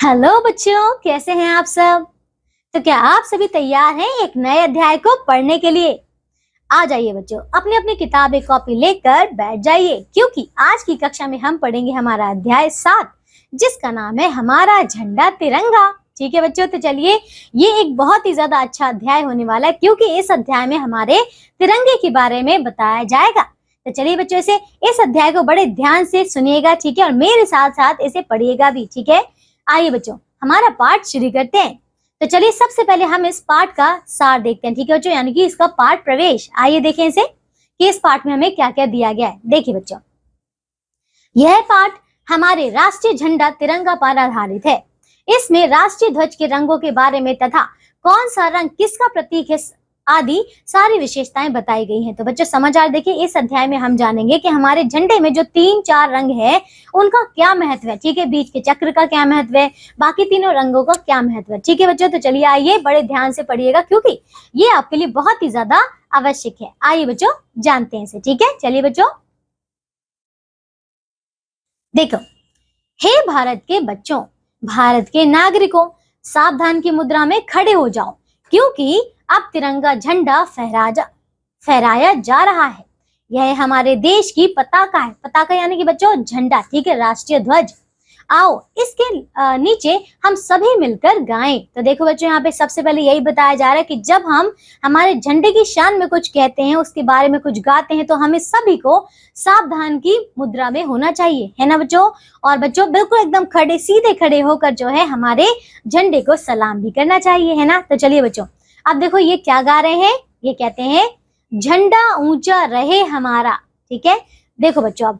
Hello बच्चों, कैसे हैं आप सब। तो क्या आप सभी तैयार हैं एक नए अध्याय को पढ़ने के लिए। आ जाइए बच्चों, अपनी अपनी किताबें कॉपी लेकर बैठ जाइए, क्योंकि आज की कक्षा में हम पढ़ेंगे हमारा अध्याय 7, जिसका नाम है हमारा झंडा तिरंगा। ठीक है बच्चों, तो चलिए, ये एक बहुत ही ज्यादा अच्छा अध्याय होने वाला है, क्योंकि इस अध्याय में हमारे तिरंगे के बारे में बताया जाएगा। तो चलिए बच्चों, इस अध्याय को बड़े ध्यान से सुनिएगा, ठीक है, और मेरे साथ साथ इसे पढ़िएगा भी, ठीक है। आइए बच्चों, हमारा पाठ शुरू करते हैं। तो चलिए, सबसे पहले हम इस पाठ का सार देखते हैं, ठीक है बच्चों, यानी कि इसका पाठ प्रवेश। आइए देखें इसे कि इस पाठ में हमें क्या क्या दिया गया है। देखिए बच्चों, यह पाठ हमारे राष्ट्रीय झंडा तिरंगा पर आधारित है। इसमें राष्ट्रीय ध्वज के रंगों के बारे में तथा कौन सा रंग किसका प्रतीक है आदि सारी विशेषताएं बताई गई हैं। तो बच्चों समझ आ रहे, देखिए इस अध्याय में हम जानेंगे कि हमारे झंडे में जो 3-4 रंग है उनका क्या महत्व है, ठीक है, बीच के चक्र का क्या महत्व है, बाकी तीनों रंगों का क्या महत्व है। ठीक है बच्चों, तो चलिए आइए बड़े ध्यान से पढ़िएगा, क्योंकि ये आपके लिए बहुत ही ज्यादा आवश्यक है। आइए बच्चों जानते हैं इसे, ठीक है। चलिए बच्चों, देखो, हे भारत के बच्चों, भारत के नागरिकों, सावधान की मुद्रा में खड़े हो जाओ, क्योंकि अब तिरंगा झंडा फहराया जा रहा है। यह हमारे देश की पताका है। पताका यानी कि बच्चों झंडा, ठीक है, राष्ट्रीय ध्वज। आओ इसके नीचे हम सभी मिलकर गाएं। तो देखो बच्चों, यहाँ पे सबसे पहले यही बताया जा रहा है कि जब हम हमारे झंडे की शान में कुछ कहते हैं, उसके बारे में कुछ गाते हैं, तो हमें सभी को सावधान की मुद्रा में होना चाहिए, है ना बच्चों। और बच्चों बिल्कुल एकदम खड़े सीधे खड़े होकर जो है हमारे झंडे को सलाम भी करना चाहिए, है ना। तो चलिए बच्चों, अब देखो ये क्या गा रहे हैं, ये कहते हैं झंडा ऊंचा रहे हमारा, ठीक है। देखो बच्चों, अब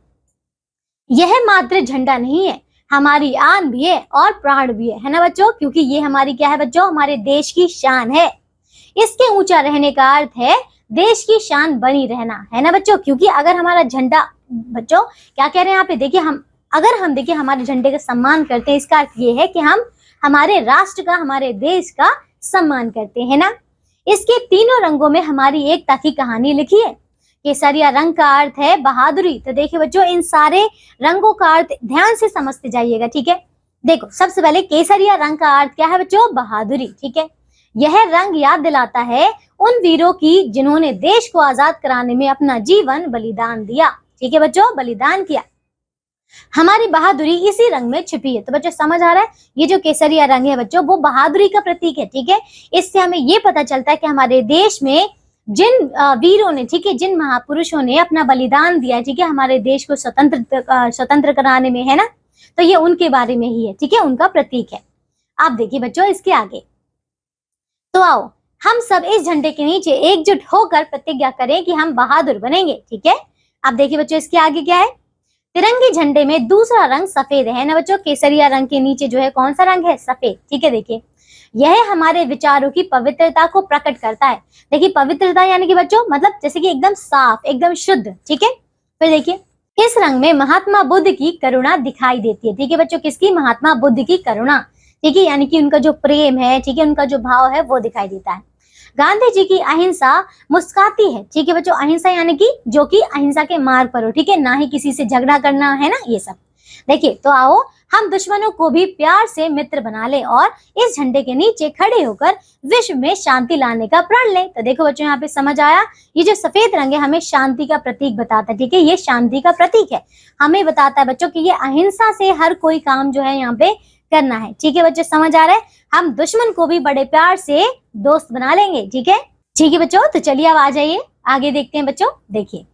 यह मात्र झंडा नहीं है, हमारी आन भी है और प्राण भी है ना बच्चों, क्योंकि ये हमारी क्या है बच्चों, हमारे देश की शान है। इसके ऊंचा रहने का अर्थ है देश की शान बनी रहना, है ना बच्चों। क्योंकि अगर हमारा झंडा, बच्चों क्या कह रहे हैं यहाँ पे, देखिए अगर हम देखिए हमारे झंडे का सम्मान करते हैं, इसका अर्थ ये है कि हम हमारे राष्ट्र का, हमारे देश का सम्मान करते हैं ना। इसके तीनों रंगों में हमारी एकता की कहानी लिखी है। केसरिया रंग का अर्थ है बहादुरी। तो देखिए बच्चों, इन सारे रंगों का अर्थ ध्यान से समझते जाइएगा, ठीक है। देखो सबसे पहले केसरिया रंग का अर्थ क्या है बच्चों, बहादुरी, ठीक है। यह रंग याद दिलाता है उन वीरों की जिन्होंने देश को आजाद कराने में अपना जीवन बलिदान दिया, ठीक है बच्चों, बलिदान किया। हमारी बहादुरी इसी रंग में छिपी है। तो बच्चों समझ आ रहा है, ये जो केसरिया रंग है बच्चों, वो बहादुरी का प्रतीक है, ठीक है। इससे हमें ये पता चलता है कि हमारे देश में जिन वीरों ने, ठीक है, जिन महापुरुषों ने अपना बलिदान दिया, ठीक है, हमारे देश को स्वतंत्र कराने में, है ना, तो ये उनके बारे में ही है, ठीक है, उनका प्रतीक है। आप देखिए बच्चों इसके आगे, तो आओ हम सब इस झंडे के नीचे एकजुट होकर प्रतिज्ञा करें कि हम बहादुर बनेंगे, ठीक है। अब देखिए बच्चों इसके आगे क्या है, तिरंगे झंडे में दूसरा रंग सफेद है ना बच्चों। केसरिया रंग के नीचे जो है कौन सा रंग है, सफेद, ठीक है। देखिए यह हमारे विचारों की पवित्रता को प्रकट करता है। देखिए पवित्रता यानी कि बच्चों मतलब जैसे कि एकदम साफ, एकदम शुद्ध, ठीक है। फिर देखिए इस रंग में महात्मा बुद्ध की करुणा दिखाई देती है, ठीक है बच्चों, किसकी, महात्मा बुद्ध की करुणा, ठीक है, यानी कि उनका जो प्रेम है, ठीक है, उनका जो भाव है वो दिखाई देता है। गांधी जी की अहिंसा मुस्काती है, ठीक है बच्चों। अहिंसा यानी कि जो कि अहिंसा के मार्ग पर हो, ठीक है, ना ही किसी से झगड़ा करना, है ना, ये सब। देखिए तो आओ हम दुश्मनों को भी प्यार से मित्र बना ले और इस झंडे के नीचे खड़े होकर विश्व में शांति लाने का प्रण ले। तो देखो बच्चों यहाँ पे समझ आया, ये जो सफेद रंग है हमें शांति का प्रतीक बताता है, ठीक है, ये शांति का प्रतीक है। हमें बताता है बच्चों कि ये अहिंसा से हर कोई काम जो है यहाँ पे करना है, ठीक है बच्चों, समझ आ रहा है। हम दुश्मन को भी बड़े प्यार से दोस्त बना लेंगे, ठीक है बच्चों। तो चलिए अब आ जाइए आगे देखते हैं बच्चों। देखिए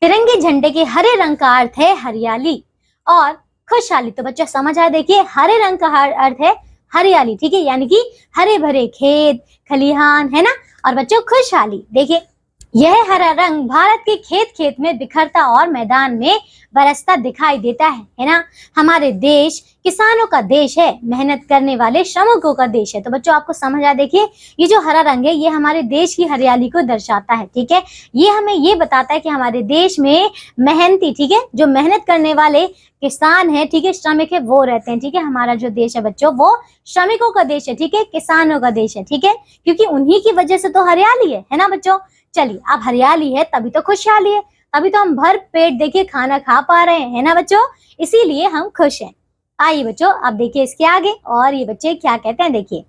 तिरंगे झंडे के हरे रंग का अर्थ है हरियाली और खुशहाली। तो बच्चों समझ आया, देखिए हरे रंग का अर्थ है हरियाली, ठीक है, यानी कि हरे भरे खेत खलिहान, है ना, और बच्चों खुशहाली। देखिए यह हरा रंग भारत के खेत खेत में बिखरता और मैदान में बरसता दिखाई देता है ना। हमारे देश किसानों का देश है, मेहनत करने वाले श्रमिकों का देश है। तो बच्चों आपको समझ आ, देखिए ये जो हरा रंग है ये हमारे देश की हरियाली को दर्शाता है, ठीक है। ये हमें ये बताता है कि हमारे देश में मेहनती, ठीक है, जो मेहनत करने वाले किसान है, ठीक है, श्रमिक है, वो रहते हैं, ठीक है। हमारा जो देश है बच्चों वो श्रमिकों का देश है, ठीक है, किसानों का देश है, ठीक है, क्योंकि उन्हीं की वजह से तो हरियाली है ना बच्चों। चलिए अब हरियाली है तभी तो खुशहाली है, तभी तो हम भर पेट देखिए खाना खा पा रहे हैं, है ना बच्चों, इसीलिए हम खुश हैं। आइए बच्चों, अब देखिए इसके आगे और ये बच्चे क्या कहते हैं, देखिए।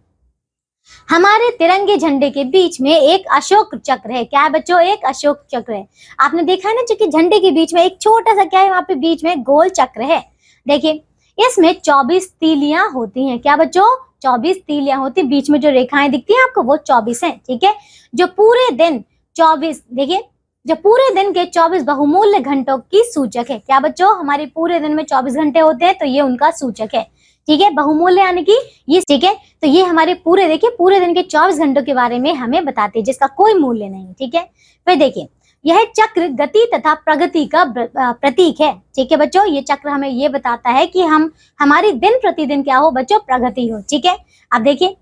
हमारे तिरंगे झंडे के बीच में एक अशोक चक्र है। क्या है बच्चों? एक अशोक चक्र है। आपने देखा है ना, जो कि झंडे के बीच में एक छोटा सा क्या है, वहां पे बीच में गोल चक्र है। देखिए, इसमें 24 तीलियां होती हैं। क्या बच्चों? 24 तीलियां होती, बीच में जो रेखाएं दिखती हैं आपको वो 24 हैं। ठीक है, जो पूरे दिन 24, देखिए, जो पूरे दिन के 24 बहुमूल्य घंटों की सूचक है। क्या बच्चों? हमारे पूरे दिन में 24 घंटे होते हैं, तो ये उनका सूचक है। ठीक है, बहुमूल्य यानी कि ये, ठीक है, तो ये हमारे पूरे, देखिए, पूरे दिन के 24 घंटों के बारे में हमें बताते हैं, जिसका कोई मूल्य नहीं। ठीक है, फिर देखिए, यह चक्र गति तथा प्रगति का प्रतीक है। ठीक है बच्चों, ये चक्र हमें ये बताता है कि हमारी दिन प्रतिदिन क्या हो बच्चों, प्रगति हो। ठीक है, अब देखिए,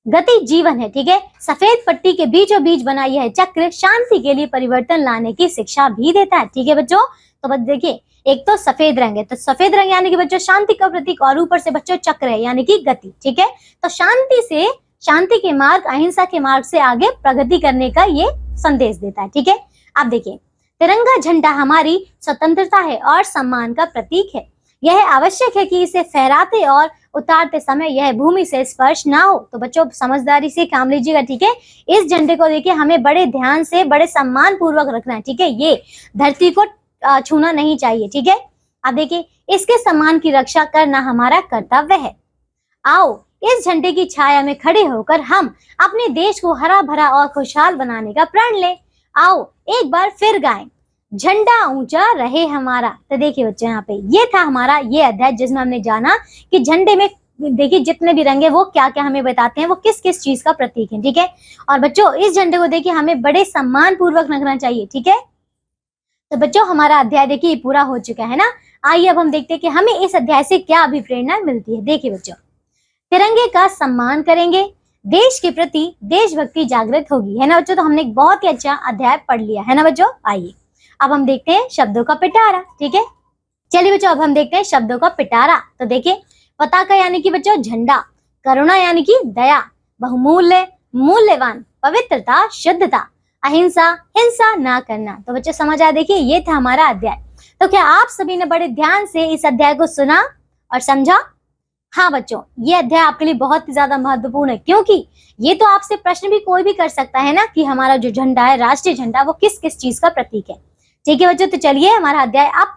गति जीवन है। ठीक है, सफेद पट्टी के बीचों बीच बना यह चक्र शांति के लिए परिवर्तन लाने की शिक्षा भी देता है। ठीक है बच्चों, तो बस देखिए, एक तो सफेद रंग है, तो सफेद रंग यानी कि बच्चों शांति का प्रतीक, और ऊपर से बच्चों चक्र है यानी कि गति। ठीक है, तो शांति के मार्ग, अहिंसा के मार्ग से आगे प्रगति करने का ये संदेश देता है। ठीक है, अब देखिए, तिरंगा झंडा हमारी स्वतंत्रता है और सम्मान का प्रतीक है। यह आवश्यक है कि इसे फहराते और उतारते समय यह भूमि से स्पर्श ना हो। तो बच्चों समझदारी से काम लीजिएगा। ठीक है, इस झंडे को देखिए हमें बड़े ध्यान से, बड़े सम्मान पूर्वक रखना है। ठीक है, ये धरती को छूना नहीं चाहिए। ठीक है, अब देखिए, इसके सम्मान की रक्षा करना हमारा कर्तव्य है। आओ इस झंडे की छाया में खड़े होकर हम अपने देश को हरा भरा और खुशहाल बनाने का प्रण लें। आओ एक बार फिर गाएं, झंडा ऊंचा रहे हमारा। तो देखिए बच्चों, यहाँ पे ये था हमारा ये अध्याय, जिसमें हमने जाना कि झंडे में देखिए जितने भी रंग है वो क्या क्या हमें बताते हैं, वो किस किस चीज का प्रतीक है। ठीक है, और बच्चों इस झंडे को देखिए हमें बड़े सम्मान पूर्वक रखना चाहिए। ठीक है, तो बच्चों हमारा अध्याय देखिए पूरा हो चुका है ना। आइए अब हम देखते हैं कि हमें इस अध्याय से क्या अभिप्रेरणा मिलती है। देखिए बच्चों, तिरंगे का सम्मान करेंगे, देश के प्रति देशभक्ति जागृत होगी, है ना बच्चों। तो हमने एक बहुत ही अच्छा अध्याय पढ़ लिया है ना बच्चों। आइए अब हम देखते हैं शब्दों का पिटारा। ठीक है, चलिए बच्चों अब हम देखते हैं शब्दों का पिटारा। तो देखिए, पताका यानी कि बच्चों झंडा, करुणा यानी कि दया, बहुमूल्य मूल्यवान, पवित्रता शुद्धता, अहिंसा हिंसा ना करना। तो बच्चों समझ आया। देखिए ये था हमारा अध्याय। तो क्या आप सभी ने बड़े ध्यान से इस अध्याय को सुना और समझा? हाँ बच्चों, ये अध्याय आपके लिए बहुत ही ज्यादा महत्वपूर्ण है, क्योंकि ये तो आपसे प्रश्न भी कोई भी कर सकता है ना कि हमारा जो झंडा है, राष्ट्रीय झंडा, वो किस किस चीज का प्रतीक है। ठीक है बच्चों, तो चलिए हमारा अध्याय अब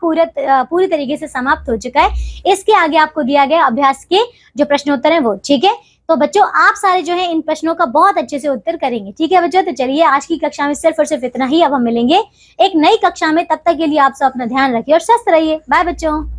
पूरी तरीके से समाप्त हो चुका है। इसके आगे आपको दिया गया अभ्यास के जो प्रश्नोत्तर है वो। ठीक है, तो बच्चों आप सारे जो है इन प्रश्नों का बहुत अच्छे से उत्तर करेंगे। ठीक है बच्चों, तो चलिए आज की कक्षा में सिर्फ और सिर्फ इतना ही। अब हम मिलेंगे एक नई कक्षा में, तब तक के लिए आप सब अपना ध्यान रखिए और स्वस्थ रहिए। बाय बच्चों।